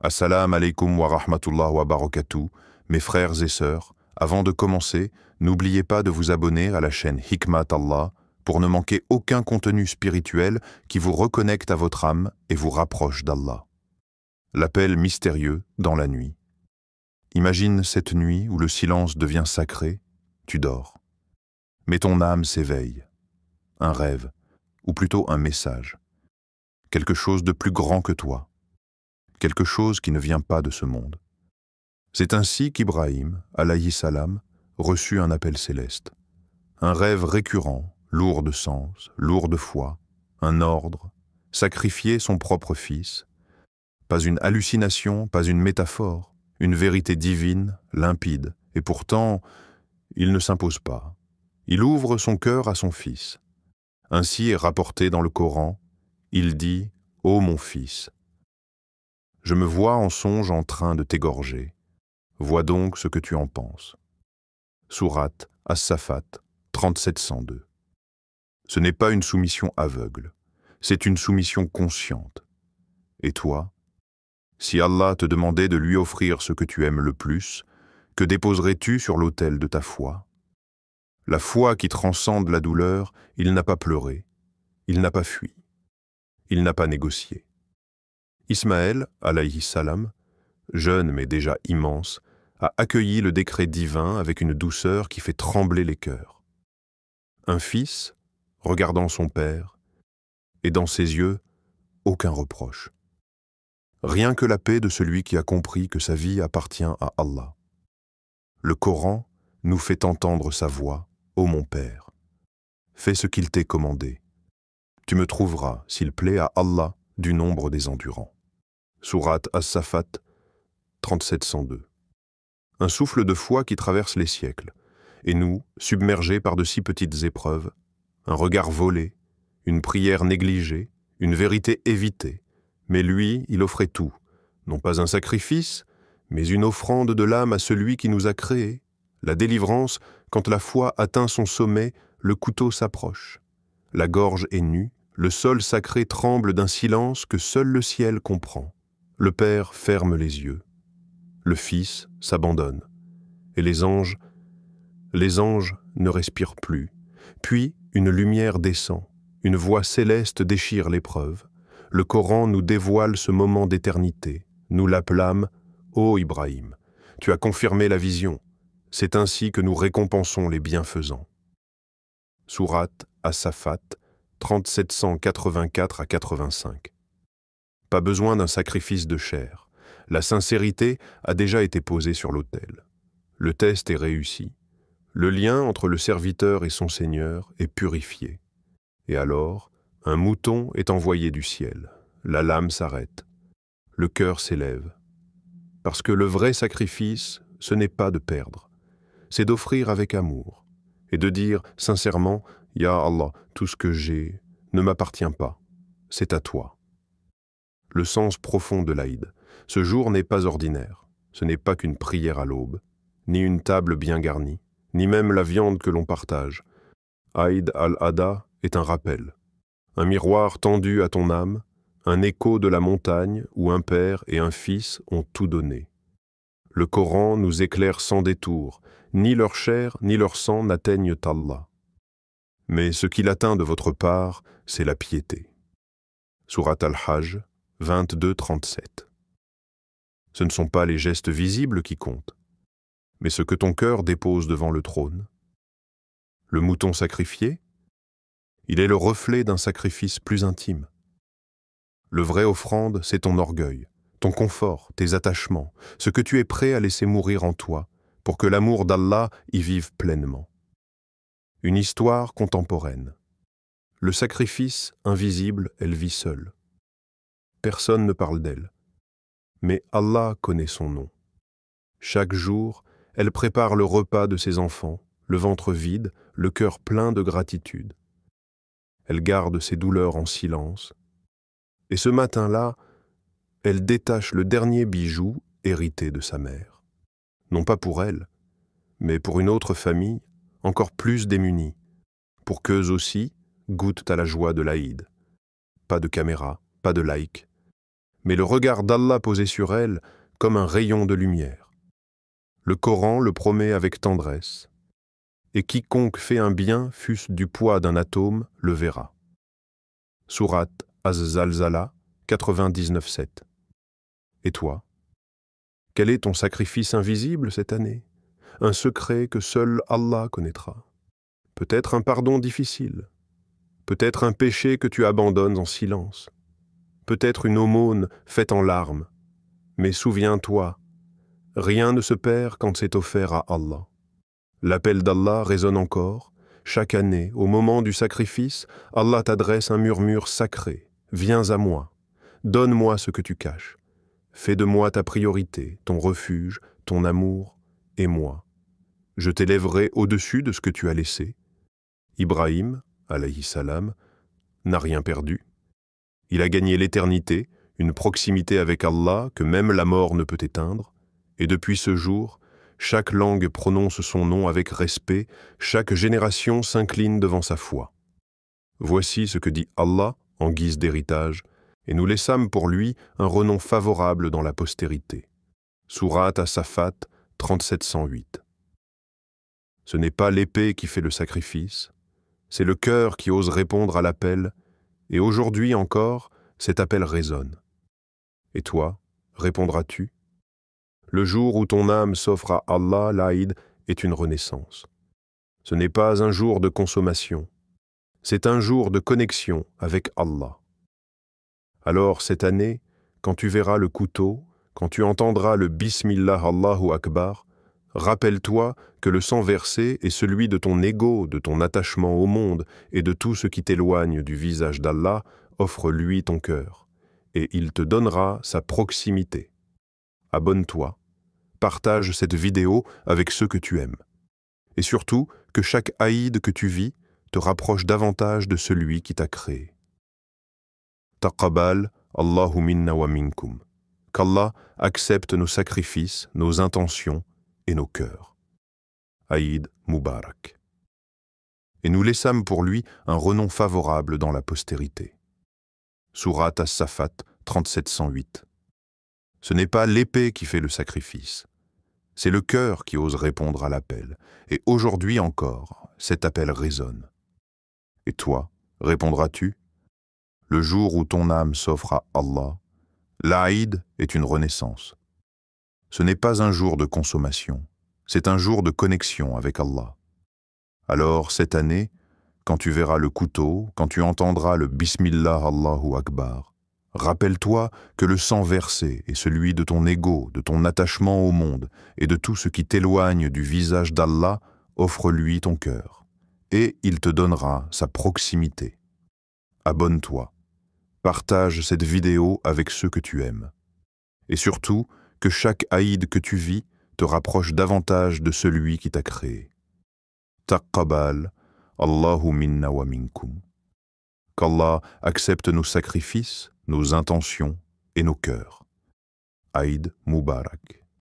Assalamu alaikum wa rahmatullah wa barakatuh, mes frères et sœurs. Avant de commencer, n'oubliez pas de vous abonner à la chaîne Hikmat Allah pour ne manquer aucun contenu spirituel qui vous reconnecte à votre âme et vous rapproche d'Allah. L'appel mystérieux dans la nuit. Imagine cette nuit où le silence devient sacré, tu dors. Mais ton âme s'éveille. Un rêve, ou plutôt un message. Quelque chose de plus grand que toi. Quelque chose qui ne vient pas de ce monde. C'est ainsi qu'Ibrahim, alayhi salam, reçut un appel céleste. Un rêve récurrent, lourd de sens, lourd de foi, un ordre, sacrifier son propre fils. Pas une hallucination, pas une métaphore, une vérité divine, limpide, et pourtant, il ne s'impose pas. Il ouvre son cœur à son fils. Ainsi est rapporté dans le Coran, il dit « Ô mon fils !» Je me vois en songe en train de t'égorger. Vois donc ce que tu en penses. Sourate As-Saffat 3702. Ce n'est pas une soumission aveugle, c'est une soumission consciente. Et toi, si Allah te demandait de lui offrir ce que tu aimes le plus, que déposerais-tu sur l'autel de ta foi? La foi qui transcende la douleur, il n'a pas pleuré, il n'a pas fui, il n'a pas négocié. Ismaël, alayhi salam, jeune mais déjà immense, a accueilli le décret divin avec une douceur qui fait trembler les cœurs. Un fils, regardant son père, et dans ses yeux, aucun reproche. Rien que la paix de celui qui a compris que sa vie appartient à Allah. Le Coran nous fait entendre sa voix, ô mon père. Fais ce qu'il t'est commandé. Tu me trouveras, s'il plaît à Allah, du nombre des endurants. Sourate As-Saffat 3702. Un souffle de foi qui traverse les siècles, et nous, submergés par de si petites épreuves, un regard volé, une prière négligée, une vérité évitée, mais lui, il offrait tout, non pas un sacrifice, mais une offrande de l'âme à celui qui nous a créés. La délivrance, quand la foi atteint son sommet, le couteau s'approche. La gorge est nue, le sol sacré tremble d'un silence que seul le ciel comprend. Le Père ferme les yeux. Le Fils s'abandonne. Et les anges ne respirent plus. Puis, une lumière descend. Une voix céleste déchire l'épreuve. Le Coran nous dévoile ce moment d'éternité. Nous l'appelâmes « Ô Ibrahim, tu as confirmé la vision. C'est ainsi que nous récompensons les bienfaisants. » Sourate As-Saffat 3784 à 85. Pas besoin d'un sacrifice de chair. La sincérité a déjà été posée sur l'autel. Le test est réussi. Le lien entre le serviteur et son Seigneur est purifié. Et alors, un mouton est envoyé du ciel. La lame s'arrête. Le cœur s'élève. Parce que le vrai sacrifice, ce n'est pas de perdre. C'est d'offrir avec amour. Et de dire sincèrement, « Ya Allah, tout ce que j'ai ne m'appartient pas. C'est à toi. » Le sens profond de l'Aïd. Ce jour n'est pas ordinaire. Ce n'est pas qu'une prière à l'aube, ni une table bien garnie, ni même la viande que l'on partage. Aïd al-Adha est un rappel. Un miroir tendu à ton âme, un écho de la montagne où un père et un fils ont tout donné. Le Coran nous éclaire sans détour. Ni leur chair ni leur sang n'atteignent Allah. Mais ce qu'il atteint de votre part, c'est la piété. Sourate Al-Hajj 22-37. Ce ne sont pas les gestes visibles qui comptent, mais ce que ton cœur dépose devant le trône. Le mouton sacrifié, il est le reflet d'un sacrifice plus intime. Le vrai offrande, c'est ton orgueil, ton confort, tes attachements, ce que tu es prêt à laisser mourir en toi, pour que l'amour d'Allah y vive pleinement. Une histoire contemporaine. Le sacrifice, invisible, elle vit seule. Personne ne parle d'elle. Mais Allah connaît son nom. Chaque jour, elle prépare le repas de ses enfants, le ventre vide, le cœur plein de gratitude. Elle garde ses douleurs en silence. Et ce matin-là, elle détache le dernier bijou hérité de sa mère. Non pas pour elle, mais pour une autre famille, encore plus démunie, pour qu'eux aussi goûtent à la joie de l'Aïd. Pas de caméra, pas de like, mais le regard d'Allah posé sur elle comme un rayon de lumière. Le Coran le promet avec tendresse, et quiconque fait un bien, fût-ce du poids d'un atome, le verra. Sourate Az-Zalzala 99:7. Et toi? Quel est ton sacrifice invisible cette année? Un secret que seul Allah connaîtra. Peut-être un pardon difficile. Peut-être un péché que tu abandonnes en silence. Peut-être une aumône faite en larmes. Mais souviens-toi, rien ne se perd quand c'est offert à Allah. L'appel d'Allah résonne encore. Chaque année, au moment du sacrifice, Allah t'adresse un murmure sacré. Viens à moi. Donne-moi ce que tu caches. Fais de moi ta priorité, ton refuge, ton amour et moi. Je t'élèverai au-dessus de ce que tu as laissé. Ibrahim, alayhi salam, n'a rien perdu. Il a gagné l'éternité, une proximité avec Allah que même la mort ne peut éteindre, et depuis ce jour, chaque langue prononce son nom avec respect, chaque génération s'incline devant sa foi. Voici ce que dit Allah en guise d'héritage, et nous laissâmes pour lui un renom favorable dans la postérité. Sourate As-Saffat 3708. Ce n'est pas l'épée qui fait le sacrifice, c'est le cœur qui ose répondre à l'appel, et aujourd'hui encore, cet appel résonne. Et toi, répondras-tu? Le jour où ton âme s'offre à Allah, l'Aïd, est une renaissance. Ce n'est pas un jour de consommation, c'est un jour de connexion avec Allah. Alors cette année, quand tu verras le couteau, quand tu entendras le Bismillah Allahu Akbar, rappelle-toi que le sang versé est celui de ton ego, de ton attachement au monde et de tout ce qui t'éloigne du visage d'Allah, offre-lui ton cœur, et il te donnera sa proximité. Abonne-toi, partage cette vidéo avec ceux que tu aimes. Et surtout, que chaque aïd que tu vis te rapproche davantage de celui qui t'a créé. Taqabbal Allahu minna wa minkum. Qu'Allah accepte nos sacrifices, nos intentions et nos cœurs. Aïd Mubarak. Et nous laissâmes pour lui un renom favorable dans la postérité. Sourate As-Saffat 3708. Ce n'est pas l'épée qui fait le sacrifice, c'est le cœur qui ose répondre à l'appel. Et aujourd'hui encore, cet appel résonne. Et toi, répondras-tu? Le jour où ton âme s'offre à Allah, l'Aïd est une renaissance. Ce n'est pas un jour de consommation, c'est un jour de connexion avec Allah. Alors, cette année, quand tu verras le couteau, quand tu entendras le Bismillah Allahu Akbar, rappelle-toi que le sang versé est celui de ton ego, de ton attachement au monde et de tout ce qui t'éloigne du visage d'Allah, offre-lui ton cœur, et il te donnera sa proximité. Abonne-toi. Partage cette vidéo avec ceux que tu aimes. Et surtout, que chaque aïd que tu vis te rapproche davantage de celui qui t'a créé. Taqabbal, Allahu minna wa minkum. Qu'Allah accepte nos sacrifices, nos intentions et nos cœurs. Aïd Mubarak.